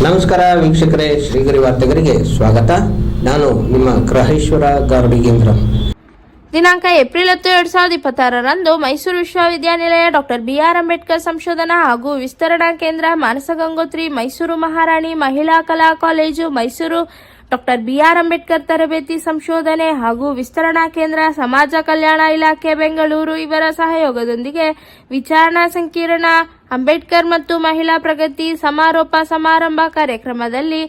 ನಮಸ್ಕಾರ ವೀಕ್ಷಕರೇ, ಶ್ರೀಗರಿ ವಾರ್ತೆಗರಿಗೆ ಸ್ವಾಗತ. ನಾನು ನಿಮ್ಮ ಗ್ರಹೇಶ್ವರ ಗಾರ್ಡಿಗೇಂದ್ರ. ದಿನಾಂಕ ಏಪ್ರಿಲ್ 10, 2026ರಂದು ಮೈಸೂರು ವಿಶ್ವವಿದ್ಯಾನಿಲಯ ಡಾಕ್ಟರ್ ಬಿ.ಆರ್. ಅಂಬೇಡ್ಕರ್ ಸಂಶೋಧನಾ ಹಾಗೂ ವಿಸ್ತರಣಾ ಕೇಂದ್ರ, ಮಾನಸ ಗಂಗೋತ್ರಿ, ಮೈಸೂರು ಮಹಾರಾಣಿ ಮಹಿಳಾ ಕಲಾ college, Mysuru doctor B R. Ambedkar ತರಬೇತಿ ಸಂಶೋಧನೆ ಹಾಗೂ ವಿಸ್ತರಣಾ ಕೇಂದ್ರ, ಸಮಾಜ ಕಲ್ಯಾಣ ಇಲಾಖೆ ಬೆಂಗಳೂರು ಇವರ ಸಹಯೋಗದೊಂದಿಗೆ ವಿಚಾರಣಾ ಸಂಕಿರಣ ಅಂಬೇಡ್ಕರ್ ಮತ್ತು ಮಹಿಳಾ ಪ್ರಗತಿ ಸಮಾರೋಪ ಸಮಾರಂಭ ಕಾರ್ಯಕ್ರಮದಲ್ಲಿ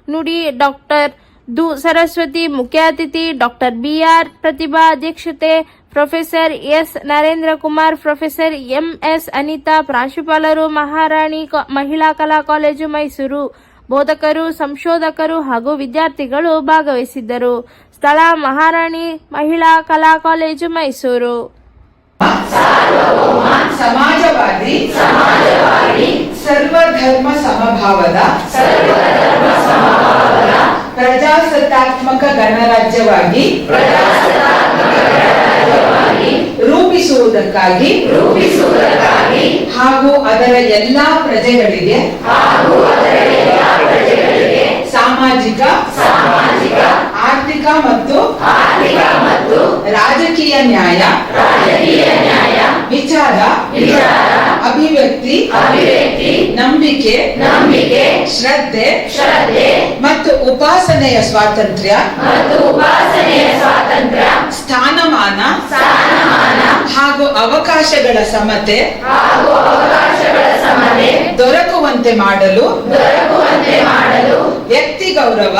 ನುಡಿ ಡಾಕ್ಟರ್ ದು ಸರಸ್ವತಿ ಮುಖ್ಯ ಅತಿಥಿ, ಡಾಕ್ಟರ್ ಬಿ.ಆರ್. ಪ್ರತಿಭಾ ಅಧ್ಯಕ್ಷತೆ, professor S. Narendra Kumar, professor M S. Anitha, ಪ್ರಾಂಶುಪಾಲರು, ಮಹಾರಾಣಿ ಮಹಿಳಾ ಕಲಾ ಕಾಲೇಜು ಮೈಸೂರು, ಬೋಧಕರು, ಸಂಶೋಧಕರು ಹಾಗೂ ವಿದ್ಯಾರ್ಥಿಗಳು ಭಾಗವಹಿಸಿದ್ದರು. ಸ್ಥಳ ಮಹಾರಾಣಿ ಮಹಿಳಾ ಕಲಾ ಕಾಲೇಜು ಮೈಸೂರು. ಸಮಾಜವಾದಿ ಸರ್ವಧರ್ಮ ಸಮಭಾವದ ಪ್ರಜಾಸತ್ತಾತ್ಮಕ ಗಣರಾಜ್ಯವಾಗಿ ರೂಪಿಸುವುದಕ್ಕಾಗಿ ಹಾಗೂ ಅದರ ಎಲ್ಲಾ ಪ್ರಜೆಗಳಿಗೆ ಸಾಮಾಜಿಕ, ಆರ್ಥಿಕ ಮತ್ತು ರಾಜಕೀಯ ನ್ಯಾಯ, ವಿಚಾರ, ಅಭಿವ್ಯಕ್ತಿ, ನಂಬಿಕೆ, ಶ್ರದ್ಧೆ ಮತ್ತು ಉಪಾಸನೆಯ ಸ್ವಾತಂತ್ರ್ಯ, ಸ್ಥಾನಮಾನ ಹಾಗೂ ಅವಕಾಶಗಳ ಸಮತೆ ದೊರಕುವಂತೆ ಮಾಡಲು ವ್ಯಕ್ತಿ ಗೌರವ,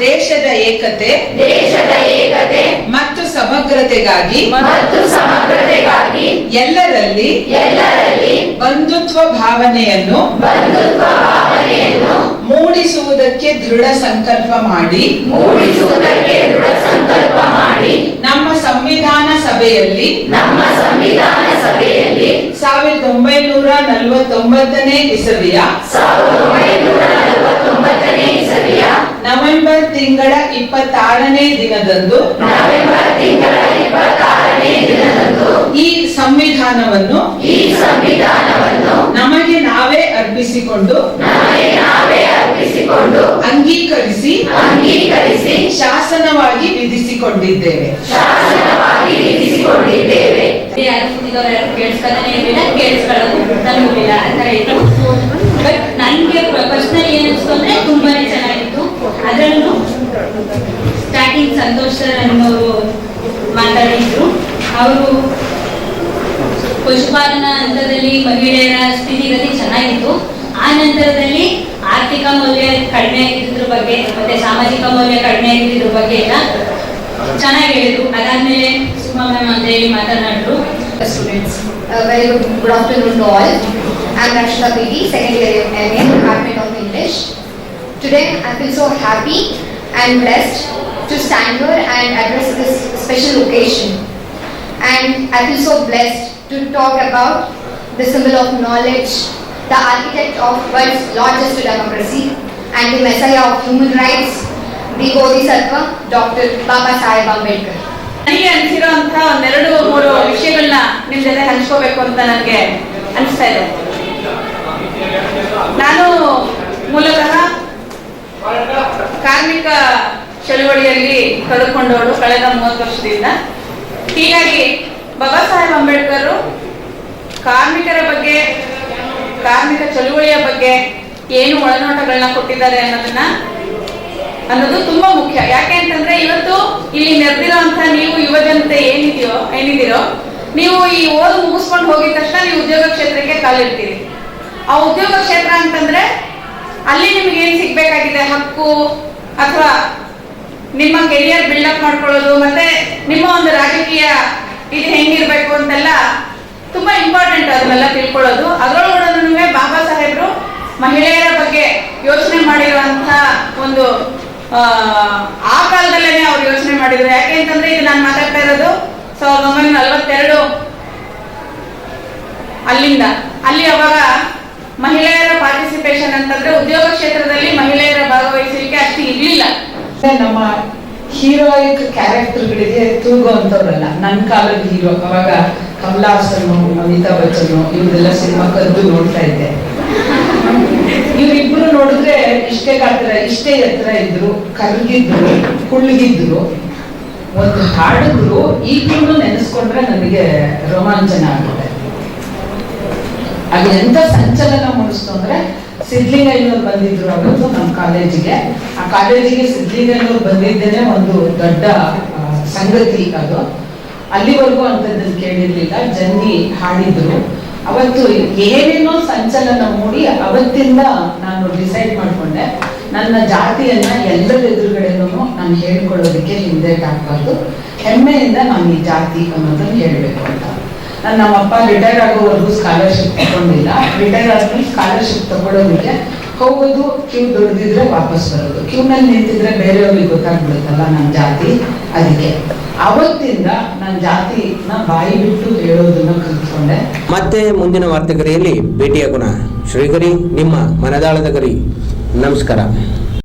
ದೇಶದ ಏಕತೆ ಮತ್ತು ಸಮಗ್ರತೆಗಾಗಿ ಎಲ್ಲರಲ್ಲಿ ಬಂಧುತ್ವ ಭಾವನೆಯನ್ನು ಮೂಡಿಸುವುದಕ್ಕೆ ದೃಢ ಸಂಕಲ್ಪ ಮಾಡಿ ನಮ್ಮ ಸಂವಿಧಾನ ಸಭೆಯಲ್ಲಿ 1949ನೇ ಇಸವಿಯ ನವೆಂಬರ್ ತಿಂಗಳ 26ನೇ ದಿನದಂದು ಈ ಸಂವಿಧಾನವನ್ನು ನಮಗೆ ನಾವೇ ಅರ್ಪಿಸಿಕೊಂಡು ಅಂಗೀಕರಿಸಿ ಶಾಸನವಾಗಿ ವಿಧಿಸಿಕೊಂಡಿದ್ದೇವೆ. ಬಟ್ ನನಗೆ ಪರ್ಸನಲಿ ಏನಿಸ್ತು ಅಂದ್ರೆ ತುಂಬಾನೇ ಚೆನ್ನಾಗಿತ್ತು. ಅದರಲ್ಲೂ ಸ್ಟಾರ್ಟಿಂಗ್ ಸಂತೋಷ್ ಸರ್ ಅನ್ನೋರು ಮಾತಾಡಿದ್ರು. ಅವರು ಪಶುಪಾಲನಾ ಹಂತದಲ್ಲಿ ಮಹಿಳೆಯರ ಸ್ಥಿತಿಗತಿ ಚೆನ್ನಾಗಿತ್ತು. ಆ ನಂತರದಲ್ಲಿ ಆರ್ಥಿಕ ಮೌಲ್ಯ ಕಡಿಮೆ ಆಗಿದ್ರ ಬಗ್ಗೆ ಮತ್ತೆ ಸಾಮಾಜಿಕ ಮೌಲ್ಯ ಕಡಿಮೆ ಆಗಿದ್ರ ಬಗ್ಗೆ ಎಲ್ಲ ಚೆನ್ನಾಗಿ ಹೇಳಿದ್ರು. ಅದಾದ್ಮೇಲೆ ಸುಮಾ ಮ್ಯಾಮ್ ಅಂತ ಹೇಳಿ ಮಾತನಾಡಿದ್ರು. Students, very good afternoon to all. I am Rakshita P.D., second year MA, Department of English. Today I feel so happy and blessed to stand here and address this special occasion. And I feel so blessed to talk about the symbol of knowledge, the architect of world's largest democracy, and the messiah of human rights, the Bodhisattva, Dr. Baba Saheb Ambedkar. ನನಗೆ ಅನಿಸಿರೋಂಥ ಒಂದೆರಡು ಮೂರು ವಿಷಯಗಳನ್ನ ನಿಮ್ ಜೊತೆ ಹಂಚ್ಕೋಬೇಕು ಅಂತ ನನಗೆ ಅನಿಸ್ತಾ ಇದೆ. ನಾನು ಮೂಲತಃ ಕಾರ್ಮಿಕ ಚಳುವಳಿಯಲ್ಲಿ ತೊಡಕೊಂಡವಳು ಕಳೆದ 30 ವರ್ಷದಿಂದ. ಹೀಗಾಗಿ ಬಾಬಾ ಸಾಹೇಬ್ ಅಂಬೇಡ್ಕರ್ ಕಾರ್ಮಿಕರ ಬಗ್ಗೆ, ಕಾರ್ಮಿಕ ಚಳುವಳಿಯ ಬಗ್ಗೆ ಏನು ಒಳನೋಟಗಳನ್ನ ಕೊಟ್ಟಿದ್ದಾರೆ ಅನ್ನೋದು ತುಂಬಾ ಮುಖ್ಯ. ಯಾಕೆ ಅಂತಂದ್ರೆ ಇವತ್ತು ಇಲ್ಲಿ ನೆರೆದಿರೋಂಥ ನೀವು ಯುವ ಜನತೆ ಏನಿದೀರೋ ನೀವು ಈ ಓದು ಮುಗಿಸ್ಕೊಂಡು ಹೋಗಿದ ತಕ್ಷಣ ನೀವು ಉದ್ಯೋಗ ಕ್ಷೇತ್ರಕ್ಕೆ ಕಾಲಿಡ್ತೀರಿ. ಆ ಉದ್ಯೋಗ ಕ್ಷೇತ್ರ ಅಂತಂದ್ರೆ ಅಲ್ಲಿ ನಿಮ್ಗೆ ಏನ್ ಸಿಗ್ಬೇಕಾಗಿದೆ, ಹಕ್ಕು ಅಥವಾ ನಿಮ್ಮ ಕೆರಿಯರ್ ಬಿಲ್ಡಪ್ ಮಾಡ್ಕೊಳ್ಳೋದು, ಮತ್ತೆ ನಿಮ್ಮ ಒಂದು ರಾಜಕೀಯ ಇದು ಹೆಂಗಿರ್ಬೇಕು ಅಂತೆಲ್ಲ ತುಂಬಾ ಇಂಪಾರ್ಟೆಂಟ್ ಅದನ್ನೆಲ್ಲ ತಿಳ್ಕೊಳ್ಳೋದು. ಅದರೊಳಗಡೆ ಬಾಬಾ ಸಾಹೇಬ್ರು ಮಹಿಳೆಯರ ಬಗ್ಗೆ ಯೋಚನೆ ಮಾಡಿರುವಂತ ಒಂದು ಆ ಕಾಲದಲ್ಲೇನೆ ಅವ್ರು ಯೋಚನೆ ಮಾಡಿದ್ರು. ಯಾಕೆ ಅಂತಂದ್ರೆ ಇದು ನಾನು ಮಾತಾಡ್ತಾ ಇರೋದು 1942 ಅಲ್ಲಿ ಅವಾಗ ಮಹಿಳೆಯರ ಪಾರ್ಟಿಸಿಪೇಷನ್ ಅಂತಂದ್ರೆ ಉದ್ಯೋಗ ಕ್ಷೇತ್ರದಲ್ಲಿ ಮಹಿಳೆಯರ ಭಾಗವಹಿಸಲಿಕ್ಕೆ ಅಷ್ಟು ಇರ್ಲಿಲ್ಲ. ನಮ್ಮ ಹೀರೋಯಿಕ್ ಕ್ಯಾರೆಕ್ಟರ್ಗಳಿಗೆ ತೂಗುವಂತವ್ರಲ್ಲ. ನನ್ನ ಕಾಲದ ಹೀರೋ ಅವಾಗ ಕಮಲಾ ಹಾಸನ್, ಅಮಿತಾಬ್ ಬಚ್ಚನ್ ಇವ್ರದೆಲ್ಲ ಸಿನಿಮಾ ಕದ್ದು ನೋಡ್ತಾ ಇದ್ದೆ. ಇವ್ರಿಗೆ ಇಷ್ಟೇ ಗಾತ್ರ ಇಷ್ಟೇ ಎತ್ತರ ಇದ್ರು, ಕರ್ಗಿದ್ರು, ಕುಳ್ಗಿದ್ರು, ಒಂದು ಹಾಡಿದ್ರು, ಈಗಲೂ ನೆನೆಸ್ಕೊಂಡ್ರೆ ನನಗೆ ರೋಮಾಂಚನ ಆಗುತ್ತೆ. ಅದು ಎಂತ ಸಂಚಲನ ಮೂಡಿಸ್ತು ಅಂದ್ರೆ, ಸಿದ್ಲಿಂಗಯ್ಯನವ್ರು ಬಂದಿದ್ರು ಅವತ್ತು ನಮ್ಮ ಕಾಲೇಜಿಗೆ. ಆ ಕಾಲೇಜಿಗೆ ಸಿದ್ಲಿಂಗಯ್ಯನವ್ರು ಬಂದಿದ್ದೇನೆ ಒಂದು ದೊಡ್ಡ ಸಂಗತಿ. ಅದು ಅಲ್ಲಿವರೆಗೂ ಅಂತದನ್ನು ಕೇಳಿರ್ಲಿಲ್ಲ. ಜನ್ನಿ ಹಾಡಿದ್ರು ಅವತ್ತು, ಏನೇನೋ ಸಂಚಲನ ಮೂಡಿ ಅವತ್ತಿಂದ ನಾನು ಡಿಸೈಡ್ ಮಾಡ್ಕೊಂಡೆ, ನನ್ನ ಜಾತಿಯನ್ನ ಎಲ್ಲರ ಎದುರುಗಡೆನೂ ನಾನು ಹೇಳ್ಕೊಳ್ಳೋದಕ್ಕೆ ಹಿಂದೆ ಹಾಕಬಾರ್ದು, ಹೆಮ್ಮೆಯಿಂದ ನಾನು ಈ ಜಾತಿ ಅನ್ನೋದನ್ನ ಹೇಳ್ಬೇಕು ಅಂತ. ನಮ್ಮಪ್ಪ ರಿಟೈರ್ ಆಗೋವರೆಗೂ ಸ್ಕಾಲರ್ಶಿಪ್ ತಗೊಂಡಿಲ್ಲ. ರಿಟೈರ್ ಆದ್ಮೇಲೆ ಸ್ಕಾಲರ್ಶಿಪ್ ತಗೊಳ್ಳೋದಕ್ಕೆ ಹೋಗೋದು, ಕ್ಯೂ ದುಡ್ದಿದ್ರೆ ವಾಪಸ್ ಬರೋದು. ಕ್ಯೂನಲ್ಲಿ ನಿಂತಿದ್ರೆ ಬೇರೆಯವ್ರಿಗೆ ಗೊತ್ತಾಗ್ಬಿಡುತ್ತಲ್ಲ ನನ್ನ ಜಾತಿ. ಅದಕ್ಕೆ ಅವತ್ತಿಂದ ನನ್ನ ಜಾತಿನ ಬಾಯಿ ಬಿಟ್ಟು ಹೇಳೋದನ್ನ ಕಲ್ತ್ಕೊಂಡೆ. ಮತ್ತೆ ಮುಂದಿನ ವಾರ್ತೆಗರಿಯಲ್ಲಿ ಭೇಟಿಯಾಗೋಣ. ಶ್ರೀಗರಿ, ನಿಮ್ಮ ಮನದಾಳದ ಗರಿ. ನಮಸ್ಕಾರ.